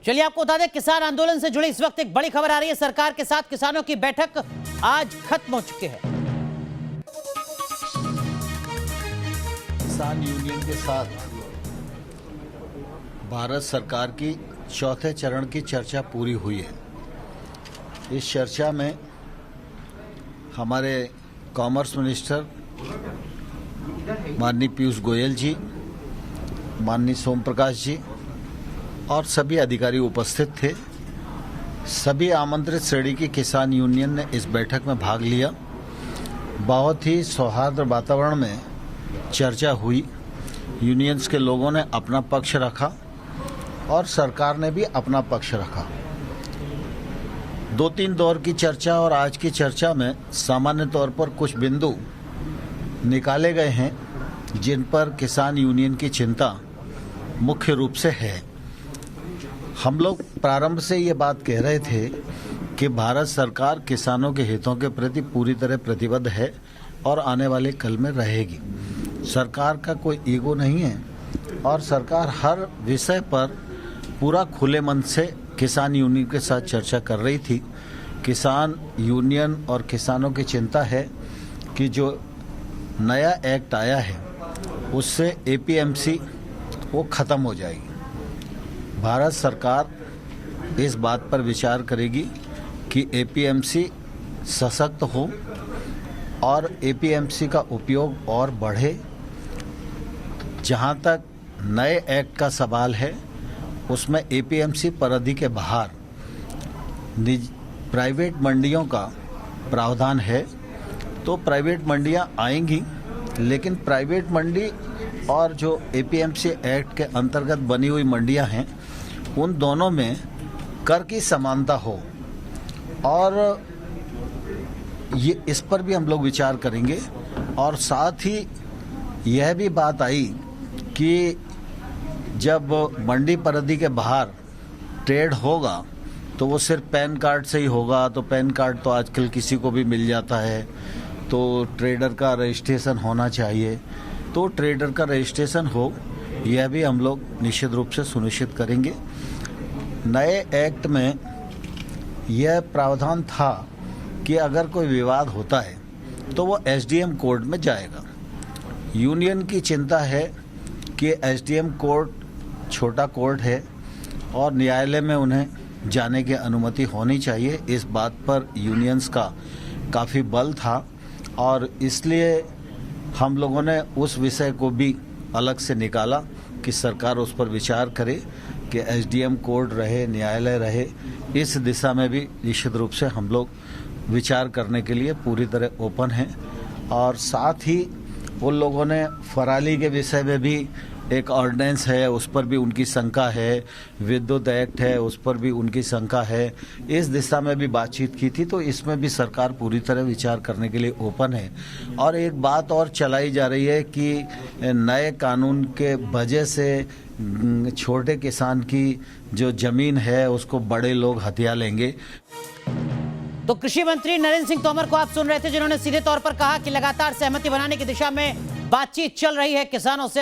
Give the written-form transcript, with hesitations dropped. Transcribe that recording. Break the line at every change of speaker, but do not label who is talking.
चलिए आपको बता दें, किसान आंदोलन से जुड़ी इस वक्त एक बड़ी खबर आ रही है। सरकार के साथ किसानों की बैठक आज खत्म हो चुकी है।
किसान यूनियन के साथ भारत सरकार की चौथे चरण की चर्चा पूरी हुई है। इस चर्चा में हमारे कॉमर्स मिनिस्टर माननीय पीयूष गोयल जी, माननीय सोम प्रकाश जी और सभी अधिकारी उपस्थित थे। सभी आमंत्रित श्रेणी की किसान यूनियन ने इस बैठक में भाग लिया। बहुत ही सौहार्द वातावरण में चर्चा हुई। यूनियंस के लोगों ने अपना पक्ष रखा और सरकार ने भी अपना पक्ष रखा। 2-3 दौर की चर्चा और आज की चर्चा में सामान्य तौर पर कुछ बिंदु निकाले गए हैं जिन पर किसान यूनियन की चिंता मुख्य रूप से है। हम लोग प्रारंभ से ये बात कह रहे थे कि भारत सरकार किसानों के हितों के प्रति पूरी तरह प्रतिबद्ध है और आने वाले कल में रहेगी। सरकार का कोई ईगो नहीं है और सरकार हर विषय पर पूरा खुले मन से किसान यूनियन के साथ चर्चा कर रही थी। किसान यूनियन और किसानों की चिंता है कि जो नया एक्ट आया है उससे एपीएमसी वो ख़त्म हो जाएगी। भारत सरकार इस बात पर विचार करेगी कि एपीएमसी सशक्त हो और एपीएमसी का उपयोग और बढ़े। जहां तक नए एक्ट का सवाल है उसमें एपीएमसी परिधि के बाहर प्राइवेट मंडियों का प्रावधान है। तो प्राइवेट मंडियां आएंगी, लेकिन प्राइवेट मंडी और जो एपीएमसी एक्ट के अंतर्गत बनी हुई मंडियां हैं उन दोनों में कर की समानता हो और ये इस पर भी हम लोग विचार करेंगे। और साथ ही यह भी बात आई कि जब मंडी परिधि के बाहर ट्रेड होगा तो वो सिर्फ पैन कार्ड से ही होगा। तो पैन कार्ड तो आजकल किसी को भी मिल जाता है, तो ट्रेडर का रजिस्ट्रेशन होना चाहिए। तो ट्रेडर का रजिस्ट्रेशन हो, यह भी हम लोग निश्चित रूप से सुनिश्चित करेंगे। नए एक्ट में यह प्रावधान था कि अगर कोई विवाद होता है तो वो एसडीएम कोर्ट में जाएगा। यूनियन की चिंता है कि एसडीएम कोर्ट छोटा कोर्ट है और न्यायालय में उन्हें जाने की अनुमति होनी चाहिए। इस बात पर यूनियंस का काफ़ी बल था और इसलिए हम लोगों ने उस विषय को भी अलग से निकाला कि सरकार उस पर विचार करे कि एसडीएम कोर्ट रहे, न्यायालय रहे। इस दिशा में भी निश्चित रूप से हम लोग विचार करने के लिए पूरी तरह ओपन हैं। और साथ ही उन लोगों ने फराली के विषय में भी एक ऑर्डिनेंस है, उस पर भी उनकी शंका है। विद्युत एक्ट है, उस पर भी उनकी शंका है। इस दिशा में भी बातचीत की थी। तो इसमें भी सरकार पूरी तरह विचार करने के लिए ओपन है। और एक बात और चलाई जा रही है कि नए कानून के वजह से छोटे किसान की जो जमीन है उसको बड़े लोग हथिया लेंगे।
तो कृषि मंत्री नरेंद्र सिंह तोमर को आप सुन रहे थे, जिन्होंने सीधे तौर पर कहा कि लगातार सहमति बनाने की दिशा में बातचीत चल रही है किसानों से।